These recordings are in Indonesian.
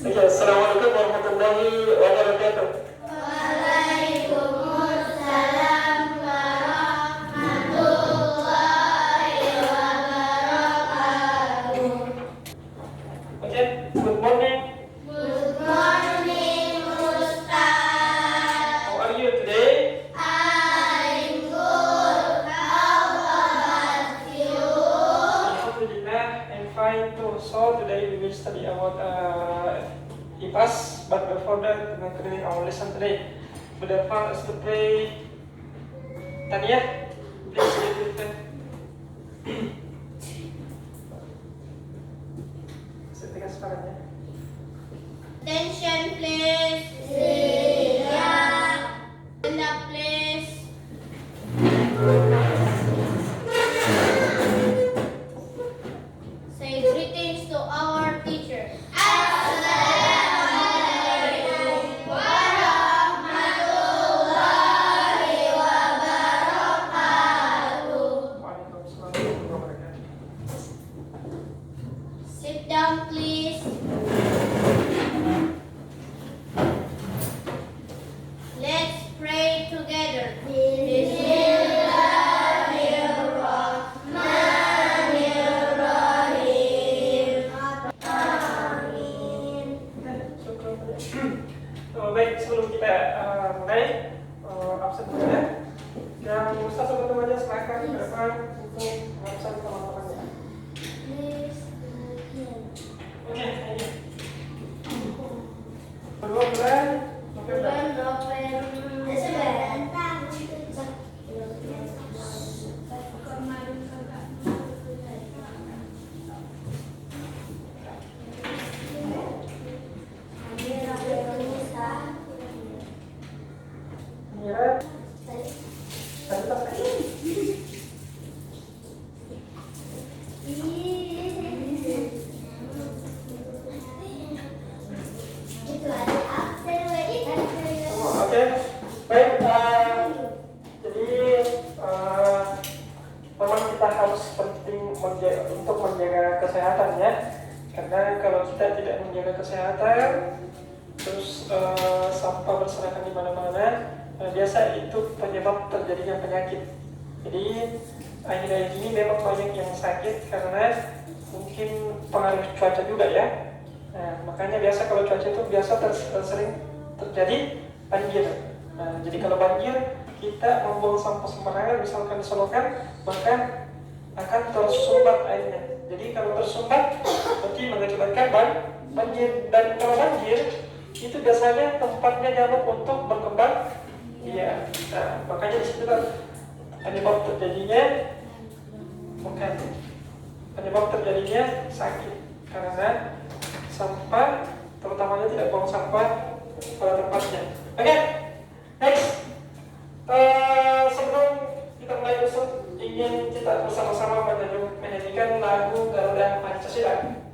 Oke, Assalamualaikum warahmatullahi wabarakatuh. Waalaikumsalam warahmatullahi wabarakatuh. Oke, good morning. Good morning, Ustaz. How are you today? I'm good. How about you? Alhamdulillah, I'm fine too. So today we will study about IPAS, but before that, we're continuing our lesson today. But the first is to pray. Tania, please lead with prayer. Setiap sekarang ya. Attention, please. Siap. Stand up, please. Say greetings to our teacher. Assalamualaikum warahmatullahi wabarakatuh. Waalaikumsalam warahmatullahi wabarakatuh. Sit down, please. Let's pray together. Bismillahirrahmanirrahim. Amin. Baik, sebelum kita mulai absen dulu ya. Yang Ustaz sama temannya silakan ke depan untuk absen teman-temannya. Oke, ini. Bulan November. Mira, tadi tas kecil. Oke, baik. Jadi memang kita harus penting untuk menjaga kesehatan ya. Karena kalau kita tidak menjaga kesehatan, terus sampah berserakan di mana-mana, biasa itu penyebab terjadinya penyakit. Jadi akhir-akhir ini memang banyak yang sakit karena mungkin pengaruh cuaca juga ya. Nah, makanya biasa kalau cuaca itu biasa sering terjadi banjir. Nah, jadi kalau banjir kita membuang sampah sembarangan, misalkan di selokan, maka akan tersumbat airnya. Jadi kalau tersumbat berarti mengakibatkan banjir, dan kalau banjir itu biasanya tempatnya nyamuk untuk berkembang. Iya, nah, makanya di situ kan penyebab terjadinya sakit karena sampah, terutamanya tidak buang sampah pada tempatnya. Oke, next. Sebelum kita mulai Ustaz ingin kita bersama-sama menyanyikan lagu Garuda Pancasila.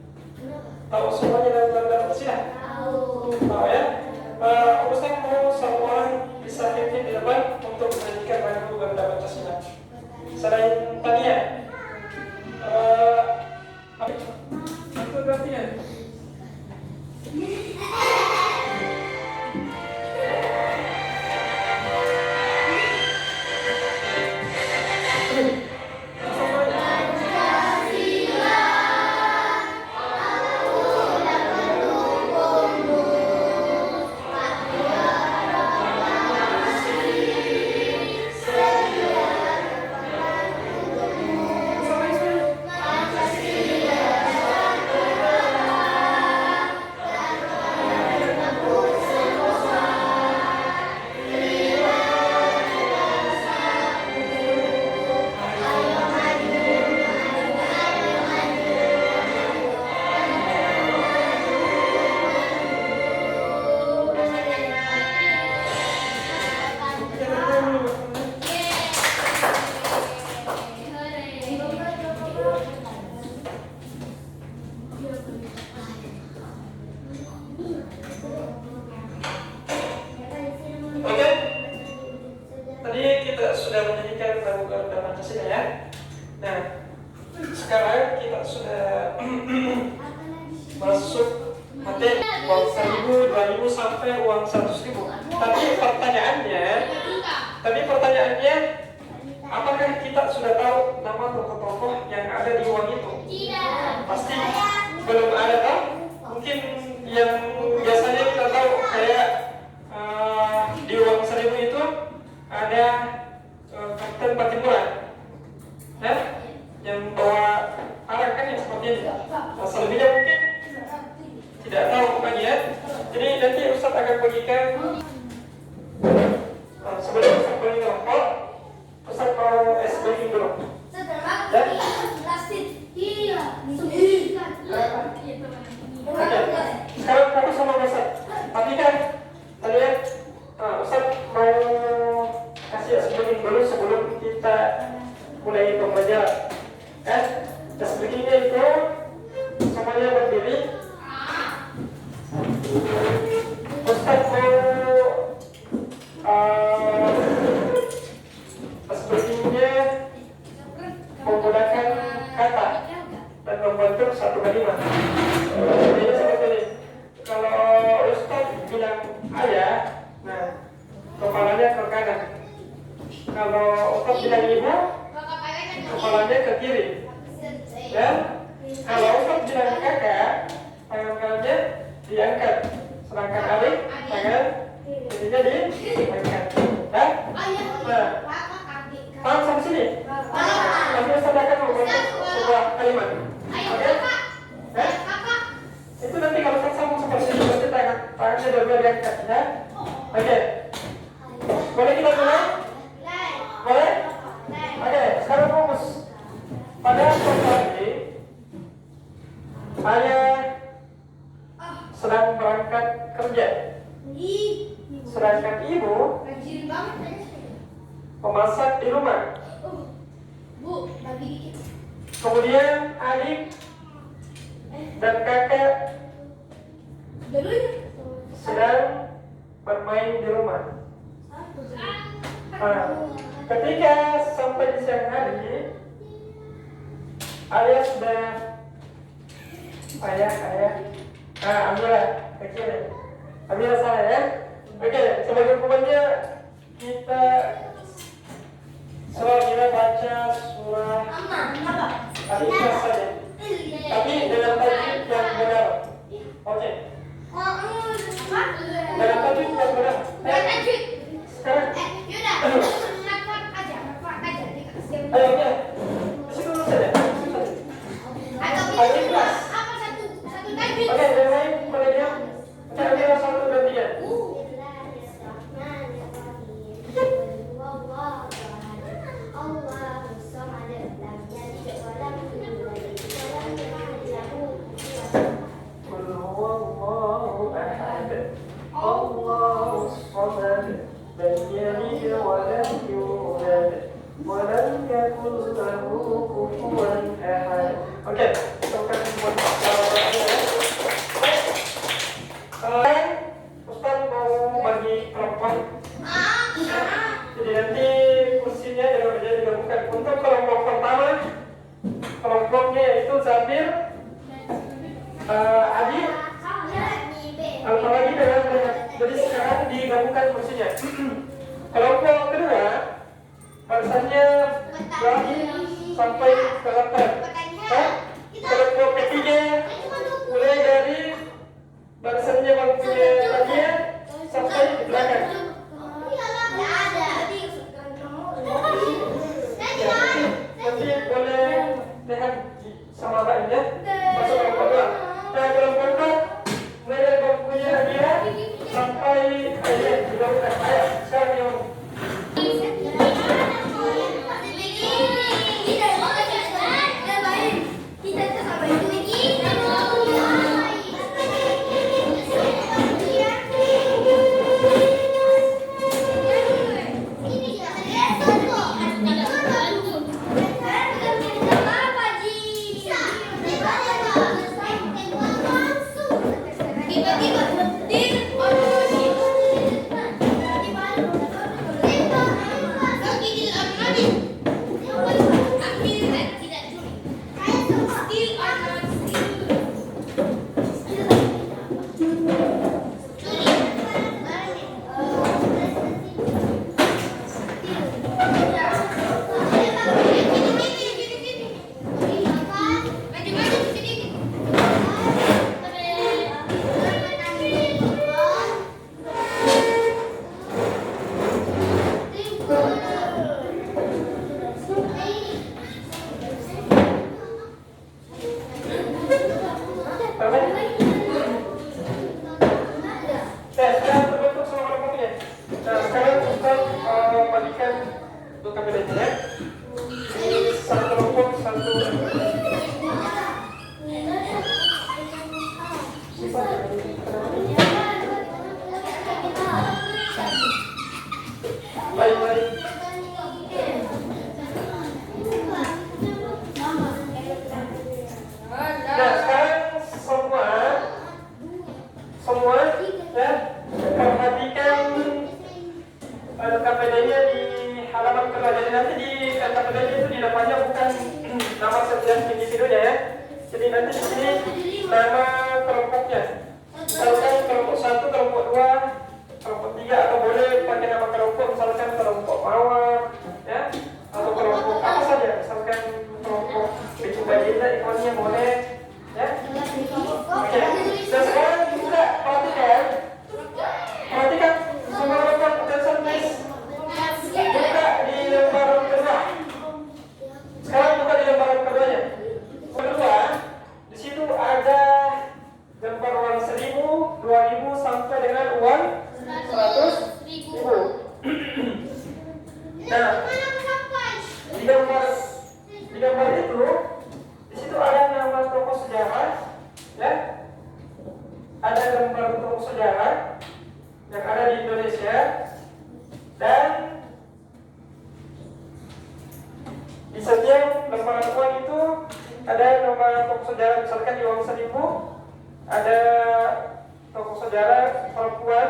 Tahu semuanya lagu Garuda Pancasila? Tahu ya? Ustaz mau semua bisa hadir di depan untuk menyanyikan lagu Garuda Pancasila. Selain Tania, itu berarti ya? uang 1.000, 2.000 sampai uang 100.000. Tapi pertanyaannya, apakah kita sudah tahu nama tokoh-tokoh yang ada di uang itu? Pasti belum ada, kan? Mungkin yang biasanya kita tahu kayak di uang 1.000 itu ada Kapten Patimuran, ya, yang bawa arang kan yang seperti ini. Nah, selebihnya mungkin tidak tahu bukannya, ya. Jadi nanti Ustadz akan bagikan sebelum Ustadz bagi kelompok, Ustadz mau SBI dulu. Ya? Oke, sekarang fokus sama Ustadz. Perhatikan, tadi ya, Ustadz mau kasih SBI dulu sebelum kita mulai pembelajaran. Ya, SBI-nya itu semuanya berdiri. Ustadz mau sepertinya menggunakan kata dan membentuk satu kalimat. Jadi seperti ini. Kalau Ustadz bilang ayah, nah kepalanya ke kanan. Kalau Ustadz bilang ibu, kepalanya ke kiri. Dan kalau Ustadz bilang kakak, tangan-tangannya diangkat. Sedangkan Alif, tangan jadinya diangkat. Nah, paham sampai sini? Nanti Ustadz akan membentuk sebuah kalimat. Oke? Itu nanti kalau Ustadz sambung seperti ini, nanti tangannya dua-dua diangkat, ya? Oke. Boleh kita mulai? Boleh? Oke, sekarang fokus. Pada suatu hari, ayah sedang berangkat kerja, sedangkan ibu memasak di rumah. Kemudian adik dan kakak sedang bermain di rumah. Nah, ketika sampai di siang hari, ayah sudah ambillah kecil, ambillah saya, ya. Oke, sebagai hukumannya kita baca surah Al-Ikhlas saja, tapi dengan tajwid yang benar. Oke, dengan tajwid yang benar. Sekarang, ayo ya, situ dulu saja. Al-Ikhlas. Oke, yang lain boleh diam. Saya ambil 1, 2, 3. Oke, kita akan buat Ustaz mau bagi kelompok. Jadi nanti kursinya digabungkan. Untuk kelompok pertama, kelompoknya itu Zabir, Adi, apalagi dengan jadi sekarang digabungkan kursinya. Kelompok kedua, barisannya lagi sampai ke depan. Kelompok ketiga mulai dari barisannya bangkunya tadinya sampai di belakang. Nanti boleh lihat sama lainnya masuk kelompok kedua. Nah, kelompok kedua mulai dari bangkunya dia sampai di belakang. Ayo, sekarang yang bedanya ya. Satu kelompok, satu. Baik. Nah, sekarang semua ya, perhatikan LKPD-nya di halaman kedua. Jadi nanti di LKPD itu di depannya bukan nama setiap individunya ya. Jadi nanti di sini nama kelompoknya. Misalkan kelompok 1, kelompok 2, kelompok 3, atau boleh pakai nama kelompok, misalkan kelompok mawar ya, atau kelompok apa saja, misalkan kelompok bikin baginda ikonnya boleh ya. Oke. Dan sekarang juga perhatikan semua kelompok attention please. Buka di lembaran kedua. Sekarang buka di lembaran keduanya. Kedua, di situ ada gambar uang 1.000, 2.000 sampai dengan uang 100.000. Nah, di gambar itu, di situ ada nama tokoh sejarah, ya. Ada gambar tokoh sejarah yang ada di Indonesia, dan di setiap lembaran uang itu ada nama tokoh sejarah. Misalkan di uang 1.000 ada tokoh sejarah perempuan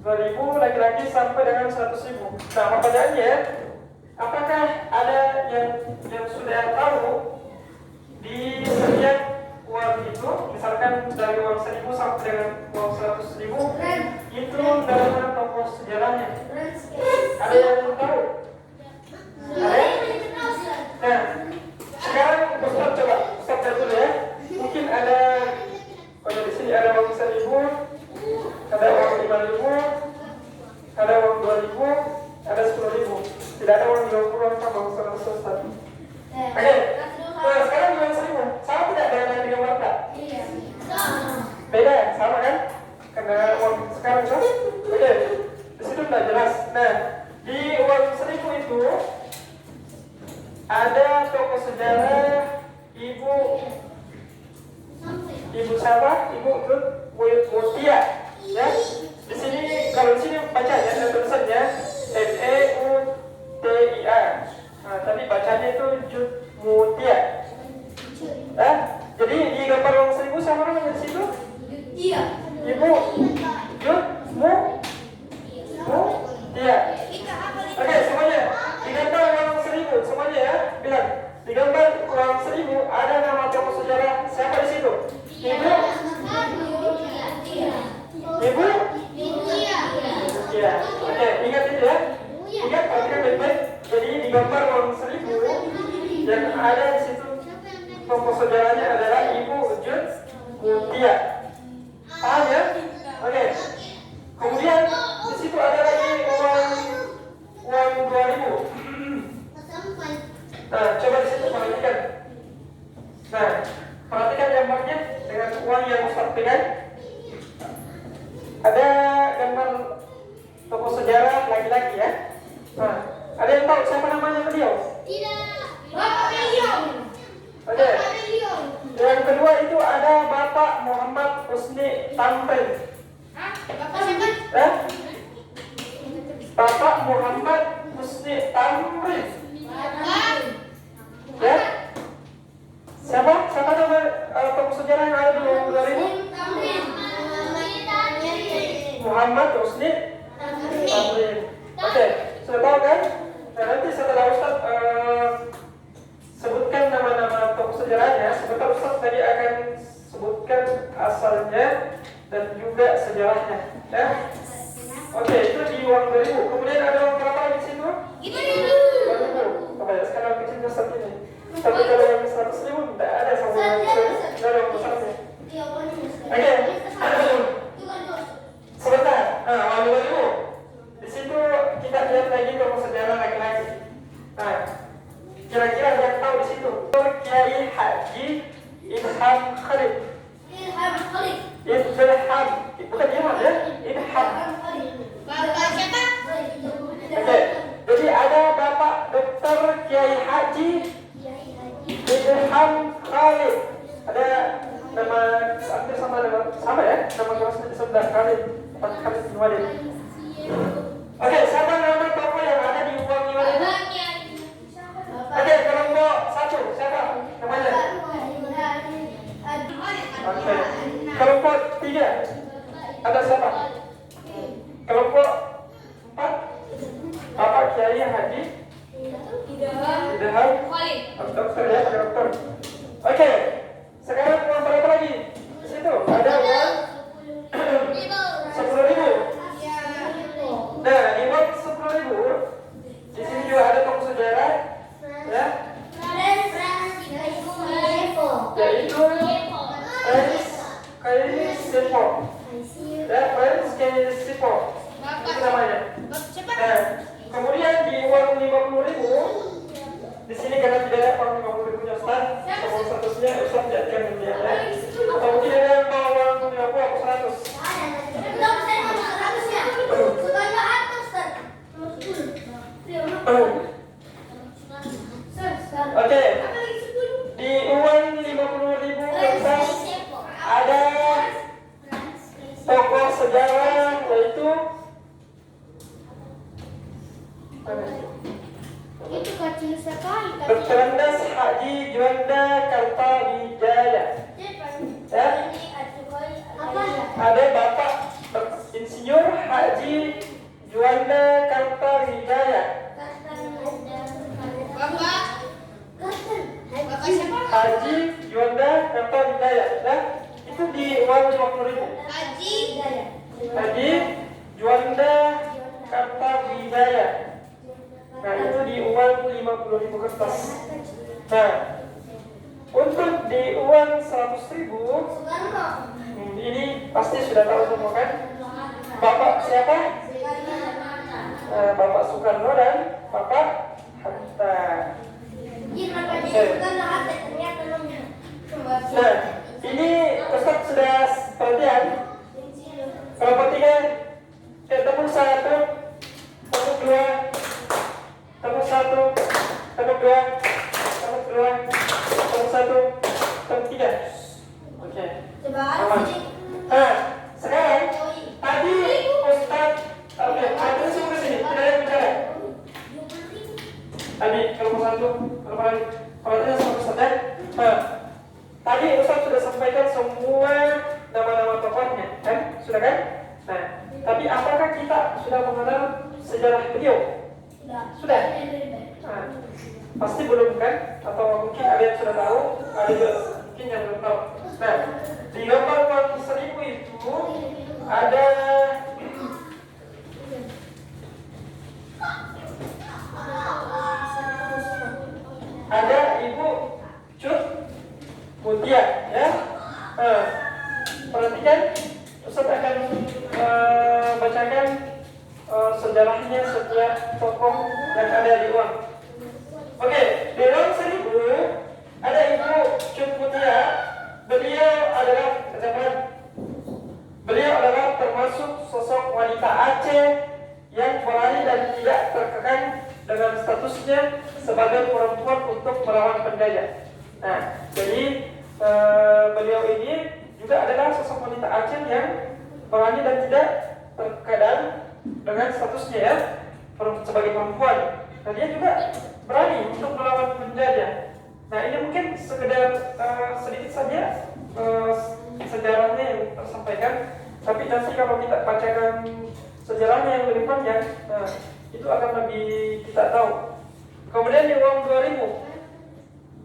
2.000, laki-laki sampai dengan 100.000. Nah, pertanyaannya, apakah ada yang sudah tahu di setiap uang itu, misalkan dari uang 1.000 sampai dengan uang 100.000, itu nama tokoh sejarahnya? Ada yang tahu? Ada? Nah, sekarang Ustaz coba lihat dulu ya. Mungkin ada, di sini ada uang 1.000, ada uang 5.000, ada uang 2.000, ada 10.000. Tidak ada uang 20 sama uang 100 Ustaz. Oke. Nah, sekarang uang 1.000. Sama tidak dengan yang digambar tak? Beda, sama kan? Karena uang sekarang kan? Oke. Di situ tidak jelas. Nah, di uang 1.000 itu ada tokoh sejarah Ibu siapa? Ibu Mutia. Ya. Di sini kalau di sini bacanya ada tulisannya MEUTIA. Nah, tapi bacanya itu Jut Mutia. Jadi di gambar uang 1.000 siapa namanya di situ? Ibu Jut Mutia. Oke, semuanya. Di gambar uang 1.000 semuanya ya. Bilang. Di gambar uang 1.000 ada nama tokoh sejarah siapa di situ? Ibu? Iya. Oke, ingat itu ya. Ingat, perhatikan baik-baik. Jadi di gambar uang 1.000 yang ada di situ tokoh sejarahnya adalah Ibu Jut Mutia. Paham ya? Oke. Kemudian di situ ada lagi uang 2.000. Nah, coba di situ perhatikan. Nah, perhatikan gambarnya dengan uang yang Ustaz pegang. Ada gambar tokoh sejarah laki-laki ya. Nah, ada yang tahu siapa namanya beliau? Oke. Yang kedua itu ada Bapak Muhammad Husni Tamrin. Bapak Muhammad Husni Tamrin. Ya. Siapa nama tokoh sejarah yang ada di uang 2.000? Muhammad Husni Tamrin. Oke, sudah tahu kan? Nah, nanti setelah Ustaz sebutkan nama-nama tokoh sejarahnya, sebentar Ustaz tadi akan sebutkan asalnya dan juga sejarahnya. Ya. Oke, itu di uang 2.000. Kemudian ada uang berapa lagi di situ? 2.000. Coba ya, sekarang kecilnya seperti ini. Tapi kalau yang 100.000 tidak ada sama yang tidak ada uang besarnya. Oke. Sebentar. Nah, uang 2.000. Di situ kita lihat lagi tokoh sejarah laki-laki. Nah, kira-kira yang tahu di situ? Kiai Haji Ilham Khalid. Ilham, bukan Ilham ya? Ilham. Oke, jadi ada Bapak sudah Khalid, Pak Khalid bin Walid. Oke, siapa nama tokoh yang ada di uang 5.000? Oke, kelompok 1, siapa namanya? Oke, kelompok 3 ada siapa? Kelompok 4 Bapak Kiai Haji Idham dokter ya, dokter. Oke, sekarang uang berapa lagi? Di situ ada uang 10.000. Nah, di uang 10.000 di sini juga ada tokoh sejarah, ya, yaitu Kais Sipo, ya, Kais Sipo, itu namanya. Nah, kemudian di uang 50.000 di sini karena tidak ada uang 50.000-nya Ustaz, uang 100-nya Ustaz jadikan dunia ya. Atau mungkin ada yang mau uang 50 atau 100. Oke, di uang 50.000 kertas ada tokoh sejarah yaitu Itu kecil sekali. Bercerdas Haji Juanda Kartawijaya. Ya, ada Bapak Insinyur Haji Juanda Kartawijaya. Bapak siapa? Haji Juanda Kartawijaya. Ya, itu di uang 50.000. Haji Juanda Kartawijaya. Nah, itu di uang 50.000 kertas. Nah, untuk di uang 100.000, ini pasti sudah tahu semua kan? Bapak siapa? Bapak Soekarno dan Bapak Hatta. Nah, ini Ustaz sudah perhatian. Kelompok 3, tepuk 1, tepuk 2, tepuk 1, tepuk 2, tepuk 2, tepuk 1, tepuk 3. Oke. Aman. Nah, sekarang tadi Ustaz, oke, tadi semua ke sini, tidak ada bicara. Tadi kelompok 1, kelompok lain, perhatian sama Ustaz ya. Nah, tadi Ustaz sudah sampaikan semua nama-nama tokohnya, kan? Sudah kan? Nah, tapi apakah kita sudah mengenal sejarah beliau? Sudah? Nah, pasti belum kan? Atau mungkin ada yang sudah tahu, ada juga mungkin yang belum tahu. Nah, di gambar uang 1.000 itu ada Ibu Cut Mutia, ya. Perhatikan, Ustaz akan bacakan sejarahnya setiap tokoh yang ada di uang. Oke, di uang 1.000 ada Ibu Cut Mutia. Beliau adalah termasuk sosok wanita Aceh yang berani dan tidak terkekang dengan statusnya sebagai perempuan untuk melawan penjajah. Nah, jadi beliau ini juga adalah sosok wanita Aceh yang berani dan tidak terkadang dengan statusnya ya sebagai perempuan. Dan dia juga berani untuk melawan penjajah. Nah, ini mungkin sekedar sedikit saja sejarahnya yang tersampaikan. Tapi nanti kalau kita bacakan sejarahnya yang lebih panjang, itu akan lebih kita tahu. Kemudian di uang 2.000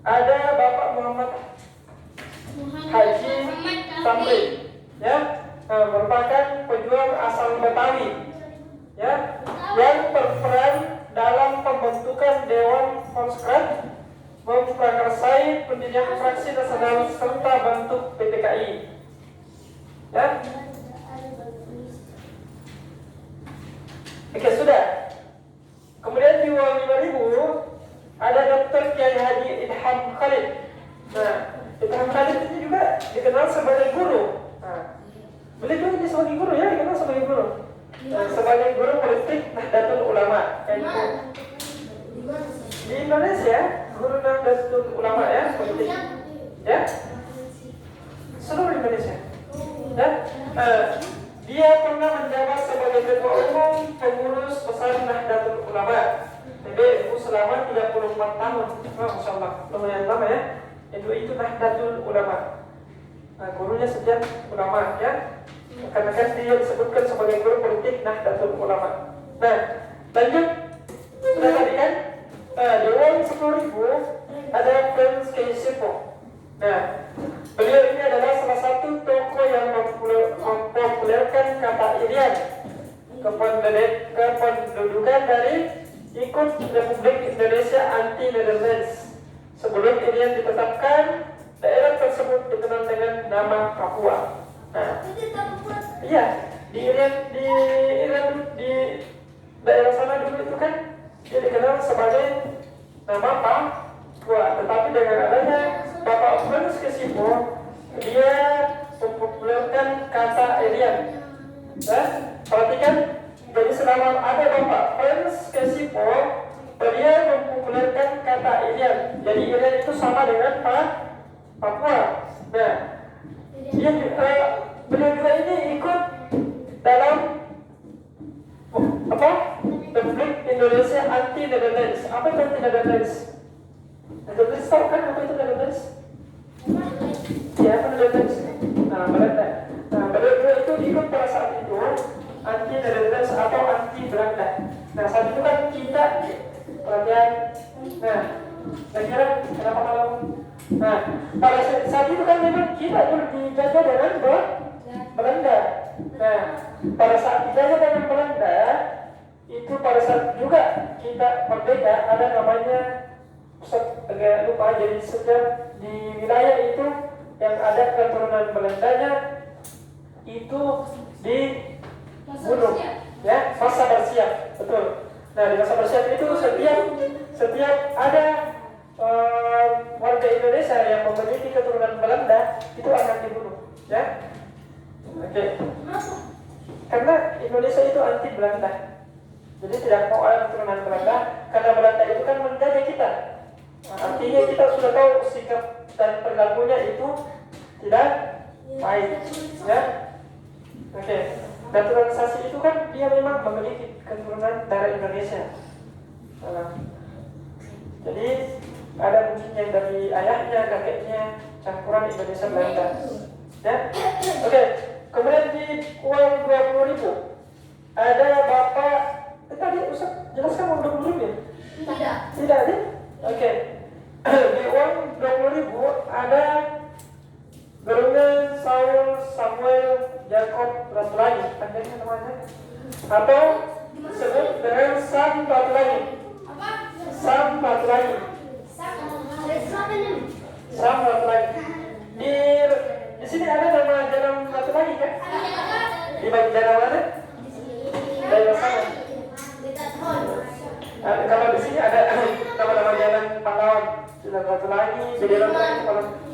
ada Bapak Muhammad Haji Tamri, ya, merupakan pejuang asal Betawi, ya, yang berperan dalam pembentukan Dewan Konskrat, memprakarsai pendirian fraksi nasional serta bentuk PPKI, ya. Oke, sudah. Kemudian di uang 5.000 ada Dr. Kiai Haji Idham Khalid. Nah, Idham Khalid ini juga dikenal sebagai guru. Nah, beliau juga sebagai guru ya, dikenal sebagai guru. Sebagai guru politik Nahdlatul Ulama. Di Indonesia, guru Nahdlatul Ulama ya, politik. Ya, seluruh Indonesia. Ya, Dia pernah menjabat sebagai Ketua Umum Pengurus Besar Nahdlatul Ulama PBNU selama 34 tahun. Masya Allah, lumayan lama ya. Itu Nahdlatul Ulama. Nah, gurunya setiap ulama ya. Karena kan dia disebutkan sebagai guru politik Nahdlatul Ulama. Nah, lanjut. Sudah tadi kan di uang 10.000 ada Prince Kaisipo. Nah, beliau ini adalah salah satu tokoh yang mempopulerkan kata Irian, kependudukan dari ikut Republik Indonesia anti Netherlands. Sebelum Irian ditetapkan, daerah tersebut dikenal dengan nama Papua. Nah, iya, di daerah sana dulu itu kan dia dikenal sebagai nama Papua. Tetapi dengan adanya Bapak Prince Kaisipo, dia mempopulerkan kata Irian. Perhatikan, jadi selama ada Bapak Prince Kaisipo, beliau mempopulerkan kata Irian. Jadi Irian itu sama dengan Papua. Nah, beliau juga ini ikut dalam Republik Indonesia anti Netherlands. Apa itu anti Netherlands? Netherlands tahu kan apa itu Netherlands? Ya, apa Netherlands? Nah, Belanda. Nah, beliau itu ikut pada saat itu anti Netherlands atau anti Belanda. Nah, saat itu kan kita perhatian. Nah, saya kira kenapa kalau pada saat itu kan memang kita dulu dijajah dengan Belanda. Nah, pada saat dijajah dengan Belanda, itu pada saat juga kita merdeka ada namanya agak lupa, jadi setiap di wilayah itu yang ada keturunan Belandanya itu dibunuh, ya, masa bersiap, betul. Nah, di masa bersiap itu setiap ada warga Indonesia yang memiliki keturunan Belanda itu akan dibunuh, ya. Oke. Karena Indonesia itu anti Belanda, jadi tidak mau ada keturunan Belanda, karena Belanda itu kan menjajah kita. Nah, artinya kita sudah tahu sikap dan perilakunya itu tidak baik, ya. Oke. Naturalisasi itu kan dia memang memiliki keturunan darah Indonesia. Jadi ada mungkin yang dari ayahnya, kakeknya campuran Indonesia Belanda, ya. Oke. Kemudian di uang 20.000 ada Bapak tadi Ustaz jelaskan uang 20.000 ya? Tidak ya? Oke. Di uang 20.000 ada Gerungan Saul Samuel Jacob Ratulagi, panjangnya namanya, atau disebut dengan Sam Ratulagi. Sam Ratulagi. Sam Ratulagi. Di sini ada nama jalan Ratulagi kan? Di bagian jalan mana? Daerah sana. Kalau di sini ada nama-nama jalan pahlawan, Jalan Ratulagi, Jalan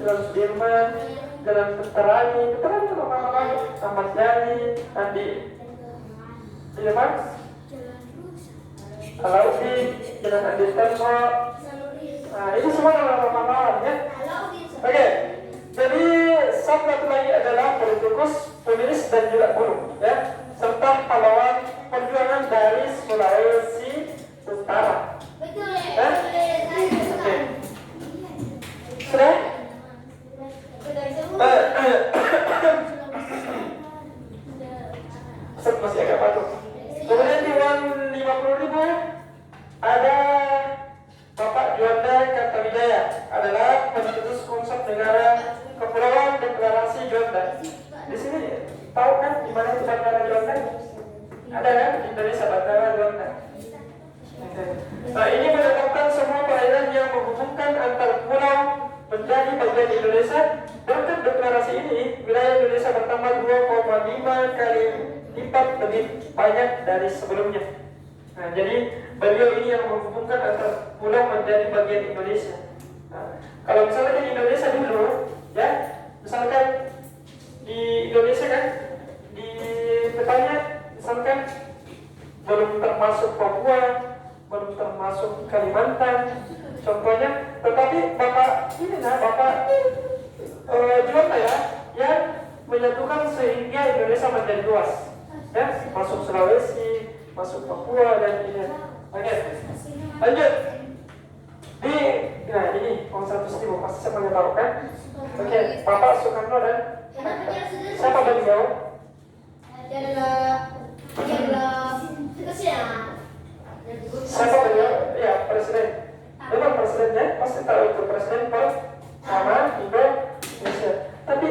Sudirman, Jalan Veteran itu nama-nama Ahmad Yani, Andi Sudirman, Alauddin, Jalan Andi Tenmo. Nah, ini semua nama-nama pahlawan ya. Oke. Jadi Sam Ratulagi adalah politikus, penulis dan juga guru, ya, serta pahlawan perjuangan dari Sulawesi Utara. Ya? Oke. Sudah? Masih agak patuh. Kemudian di uang 50.000 ada Bapak Juanda Kartawijaya, adalah pencetus konsep negara Kepulauan Deklarasi Juanda. Di sini tahu kan di mana itu Bandara Juanda? Ada kan di Indonesia Bandara Juanda. Nah, ini menetapkan semua perairan yang menghubungkan antar pulau menjadi bagian Indonesia. Dengan deklarasi ini, wilayah Indonesia bertambah 2,5 kali lipat lebih banyak dari sebelumnya. Nah, jadi beliau ini yang menghubungkan antar pulau menjadi bagian Indonesia. Nah, kalau misalnya di Indonesia dulu, ya, misalkan di Indonesia kan di petanya, misalkan belum termasuk Papua, belum termasuk Kalimantan, contohnya. Tetapi Bapak Juanda ya, menyatukan sehingga Indonesia menjadi luas, ya, masuk Sulawesi, masuk Papua dan ini. Oke, lanjut. Nah ini uang 100.000 pasti semuanya tahu kan? Oke, Bapak Soekarno dan siapa beliau? Siapa beliau? Ya, presiden. Memang presidennya pasti tahu itu presiden pertama Indonesia. Tapi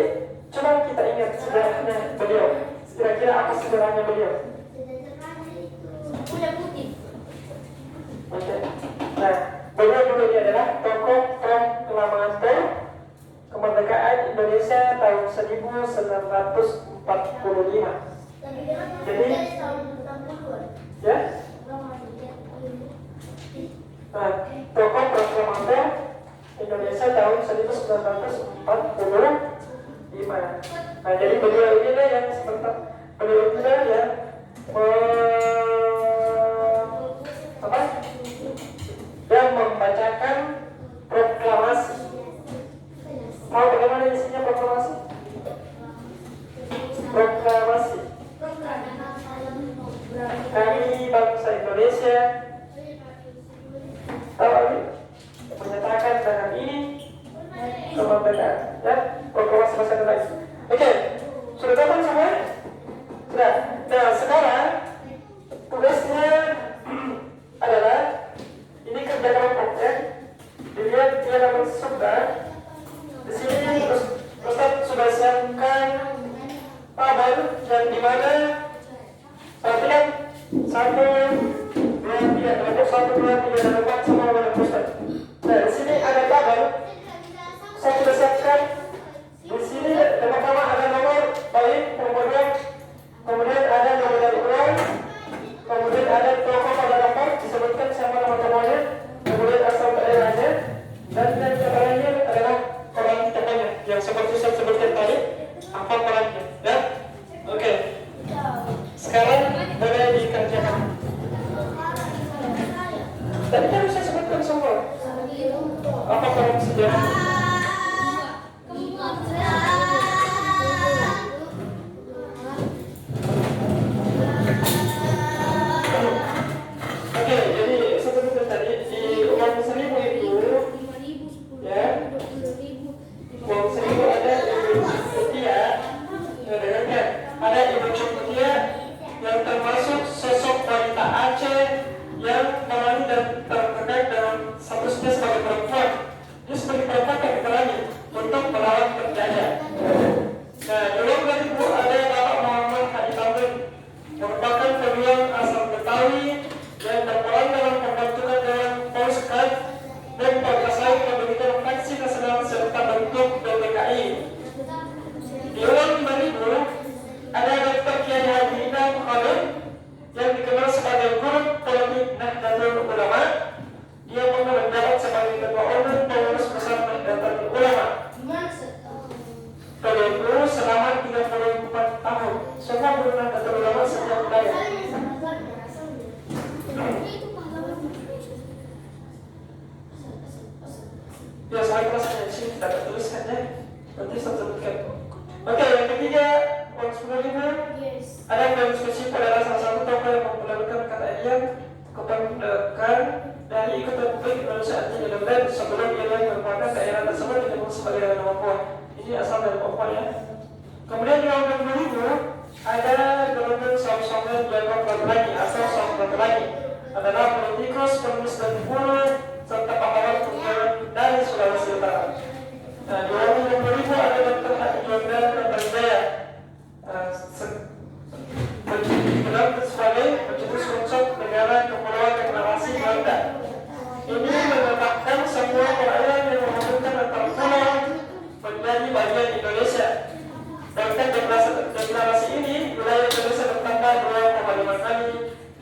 coba kita ingat sejarahnya beliau. Kira-kira apa sejarahnya beliau? Oke. Nah, beliau dulu ini adalah tokoh proklamator kemerdekaan Indonesia tahun 1945. Jadi, ya, nah, tokoh proklamator Indonesia tahun 1945. Nah, jadi beliau inilah yang yang membacakan proklamasi. Tahu bagaimana isinya proklamasi? Proklamasi. Kami bangsa Indonesia menyatakan dengan ini kemerdekaan, ya, proklamasi bahasa Indonesia. Oke, sudah dapat semua? Sudah. Nah, sekarang tugasnya adalah ini kerja kelompok, ya. Dilihat dia dapat sudah. Di sini Ustaz sudah siapkan tabel yang dimana perhatikan 1, 2, 3, kelompok 1, 2, 3 dan 4 semua ada Ustaz. Nah, di sini ada tabel. Saya sudah siapkan. Di sini pertama ada nomor baik, nomor 2, kemudian ada nomor dari ulang, kemudian ada tokoh pada nomor disebutkan siapa nama-namanya, kemudian asal daerahnya, dan yang terakhir adalah peran tokohnya yang seperti saya sebutkan tadi, apa perannya, ya? Oke. Sekarang boleh dikerjakan. Tadi kan saya sebutkan semua. Apa peran sejarah? Oke, jadi seperti tadi di uang 1.000 itu, ya, uang 1.000 ada Ibu Mutia, ada Ibu Mutia yang termasuk sosok wanita Aceh yang berani dan terkait dengan statusnya sebagai perempuan. Dia sebagai perempuan yang berani untuk melawan penjajah. Nah, dulu dari Ibu ada Bapak Muhammad Haji Tamrin, merupakan pejuang asal Betawi yang berperan dalam pembentukan Dewan Polskat dan berkesal pembentukan Fraksi Nasional serta bentuk DPKI. Di uang 5.000 ada Dr. Kiai Haji Idam Khalid yang dikenal sebagai guru politik Nahdlatul Ulama. Dia pernah menjabat sebagai ketua umum pengurus besar Nahdlatul Ulama. PDU selama 34 tahun. Semua guru Nahdlatul Ulama sejak budaya. Ya, saya rasanya di sini tidak tertuliskannya. Nanti saya sebutkan. Oke, yang ketiga, uang 10.000. Ada yang diskusi pada salah satu tokoh yang memperlakukan kata yang kependekan dari ikutan publik Indonesia anti-Independen sebelum ia merupakan daerah tersebut disebut sebagai daerah Papua. Ini asal dari Papua, ya. Kemudian di uang 20.000 ada gelombang Samsongan Jacob Batulangi atau Sam Batulangi adalah politikus, penulis dan guru serta pahlawan perjuangan dari Sulawesi Utara. Nah, di uang 20.000 ada Dr. Haji Juanda Kertajaya dikenal sebagai pencetus konsep negara kepulauan deklarasi Belanda. Ini menetapkan semua perairan yang menghubungkan antar pulau menjadi bagian Indonesia. Bahkan deklarasi ini wilayah Indonesia bertambah 2,5 kali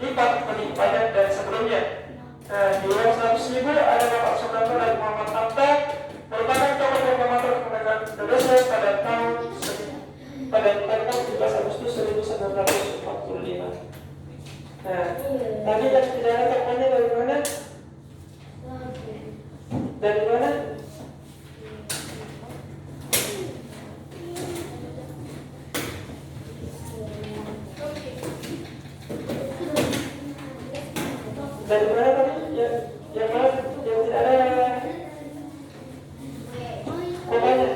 lipat lebih banyak dari sebelumnya. Nah, di uang 100.000 ada Bapak Soekarno dan Muhammad Hatta merupakan tokoh proklamator kemerdekaan Indonesia pada tanggal 17 Agustus 1945. Nah, tadi yang tidak ada tokohnya dari mana? Dari mana? Dari mana tadi? Yang mana? Yang tidak ada komanya.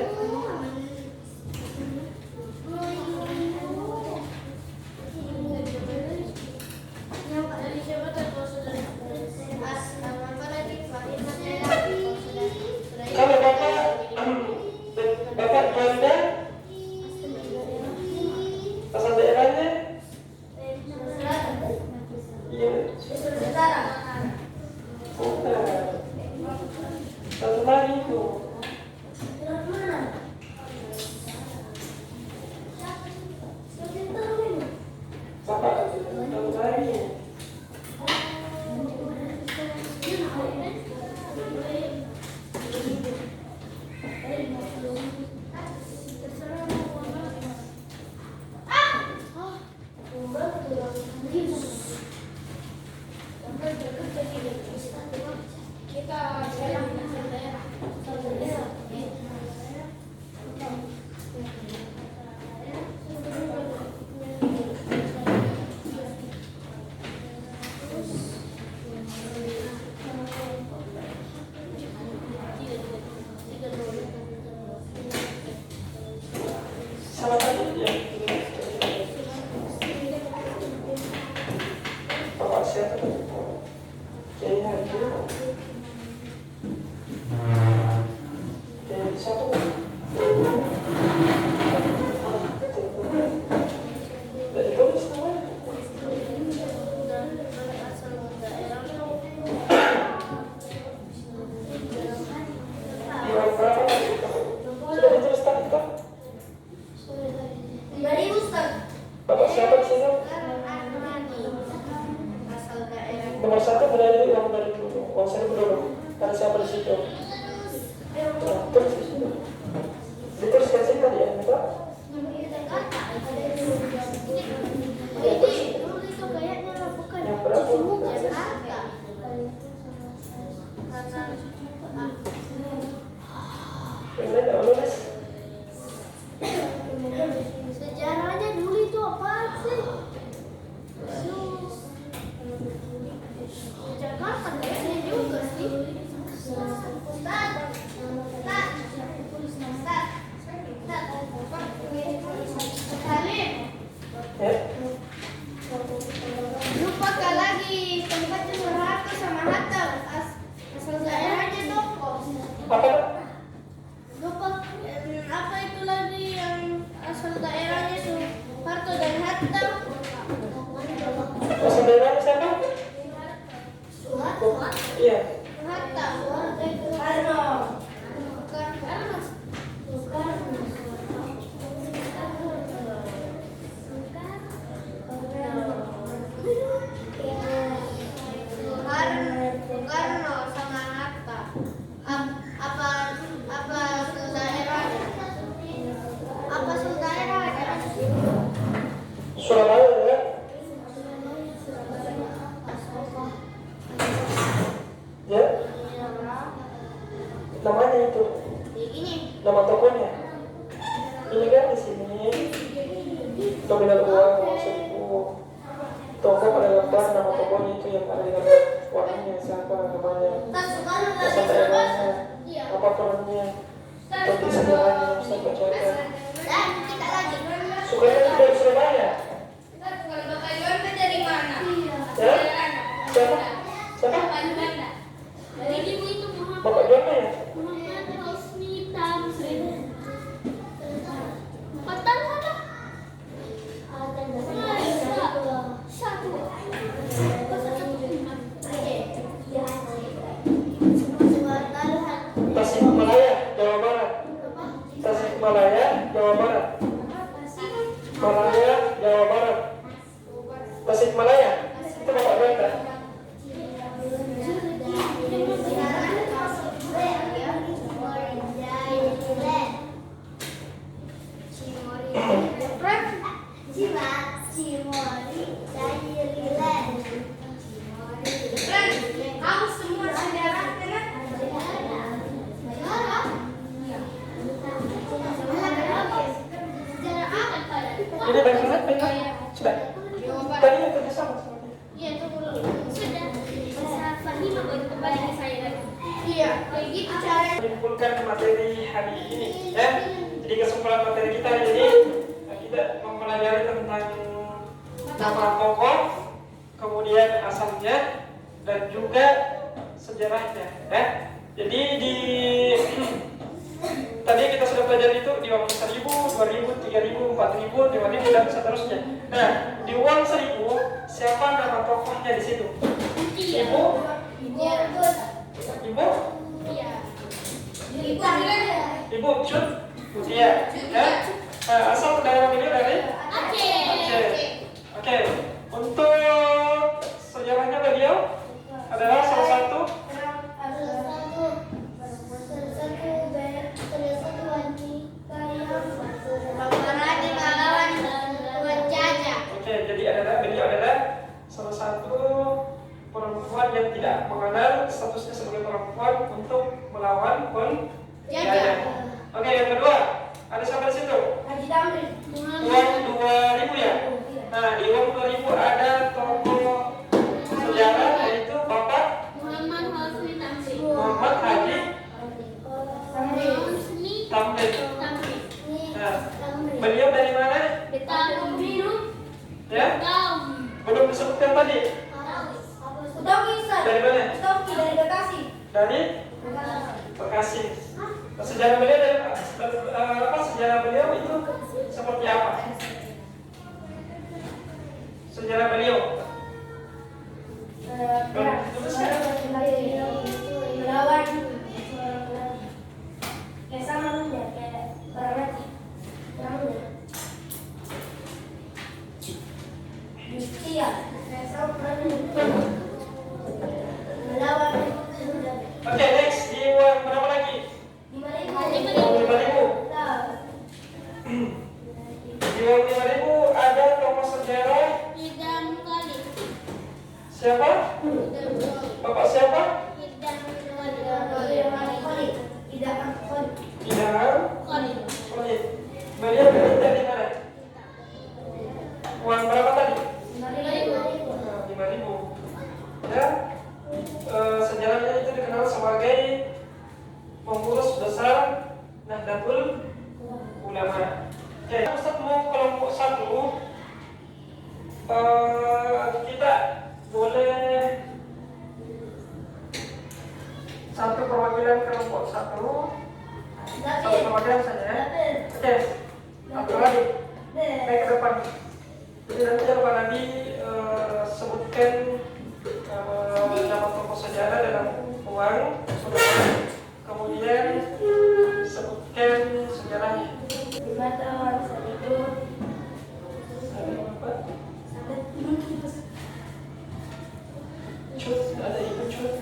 Kalau Bapak Juanda, asal daerahnya? Iya. Bukan. Satu lagi itu. Bapak, satu lagi. Sama tadi ya. Bapak siapa tadi? Kiai Haji. Kiai satu. Dari tulis namanya. Di orang berapa tadi? Sudah ditulis tadi kan? Dari Ustaz. Bapak siapa di sini? Asal daerah. Nomor satu berada uang dari dulu, uang saya dulu. Karena siapa di situ? Nah, terus di situ. Dituliskan sih tadi ya, Pak? Yang berapa? Yang lain tidak lulus. Sejarahnya dulu itu apaan sih? Jakarta kayaknya juga sih. Ya, Lupa lagi tempatnya Soeharto sama Hatta. Asal daerahnya dong. apa Pak? Lupa apa itu lagi yang asal daerahnya Soeharto dan Hatta. Asal daerahnya siapa? Soeharto. Iya. Hatta. Soekarno. Soekarno. Soekarno. Soekarno sama Hatta. Apa daerahnya? Apa daerahnya? Surabaya ya. Ya, namanya itu. Ini. Nama tokonya. Ini kan di sini. Nominal uang, uang seribu. Toko pada lembar nama tokonya itu yang ada di dalam warnanya siapa namanya. Soekarno Asal daerahnya. Apa perannya. Tentu sejarahnya Ustaz bacakan. Dan kita lagi. Soekarno itu dari Surabaya. Kalau Bapak Juanda dari mana? Ya? Siapa? Siapa? Bapak Juanda. Dari ibu itu Bapak Juanda ya? Muhammad Hosni Tamrin. Patan apa? Satu. Tasikmalaya, Jawa Barat. Tasikmalaya, Jawa Barat. Malaya, Jawa Barat. Tasikmalaya. Itu Bapak Juanda. Kamu semua saudara dengan Ini baik banget, baik banget. Sudah. Tadi yang kerja sama. Begitu caranya. Menyimpulkan materi hari ini ya. Jadi kesimpulan materi kita hari ini kita mempelajari tentang nama tokoh, kemudian asalnya dan juga sejarahnya ya. Jadi di tadi kita sudah pelajari itu di uang 1.000, 2.000, 3.000, 4.000, 5.000 dan seterusnya. Nah, di uang 1.000 siapa nama tokohnya di situ? Ibu? Ibu? Ibu Cut Mutia ya. Asal daerah beliau dari Aceh. Oke. Untuk sejarahnya beliau adalah salah satu beliau adalah salah satu perempuan yang tidak mengenal statusnya sebagai perempuan untuk melawan penjajah. Oke, yang kedua ada siapa di situ? Uang 2.000 ya. Nah, di uang 2.000 ada tokoh sejarah yaitu Bapak Muhammad Haji Tamrin. Nah, beliau dari mana? Ya? Belum disebutkan tadi. Dari mana? Dari Bekasi. Sejarah beliau dari apa? Sejarah beliau itu seperti apa? Sejarah beliau. Oke, next di uang berapa lagi? 5.000. Di uang 5.000 ada tokoh sejarah. Siapa? Bapak siapa? Idham Khalid. Beliau dari mana? Uang berapa tadi? 5.000. Ya. Sejarahnya itu dikenal sebagai pengurus besar Nahdlatul Ulama. Oke, Ustaz mau kelompok 1. Kita boleh satu perwakilan kelompok 1. Satu perwakilan saja ya. Oke. Satu lagi. Naik ke depan. Jadi nanti Pak Nadi sebutkan nama tokoh sejarah dalam uang, kemudian sebutkan sejarahnya. Cut, ada ibu Cut.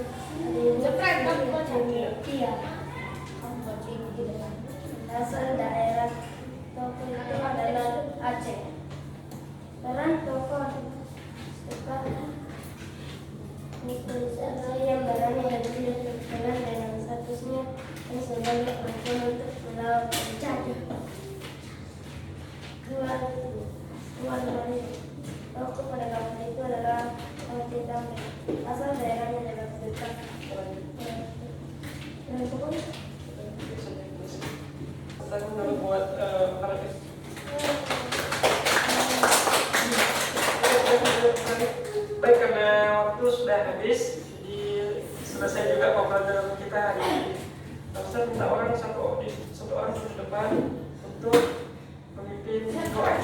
Asal daerah tokoh itu adalah Aceh. Peran tokoh yang barangnya yang tidak terkenal dengan statusnya yang sebagai perempuan untuk melawan penjajah. Tuan dari tokoh pada waktu itu adalah Haji Tamrin. Asal daerahnya adalah dekat. Saya mau buat baik, karena waktu sudah habis, jadi selesai juga pembelajaran kita hari ini. Saya minta satu orang di depan untuk memimpin doa.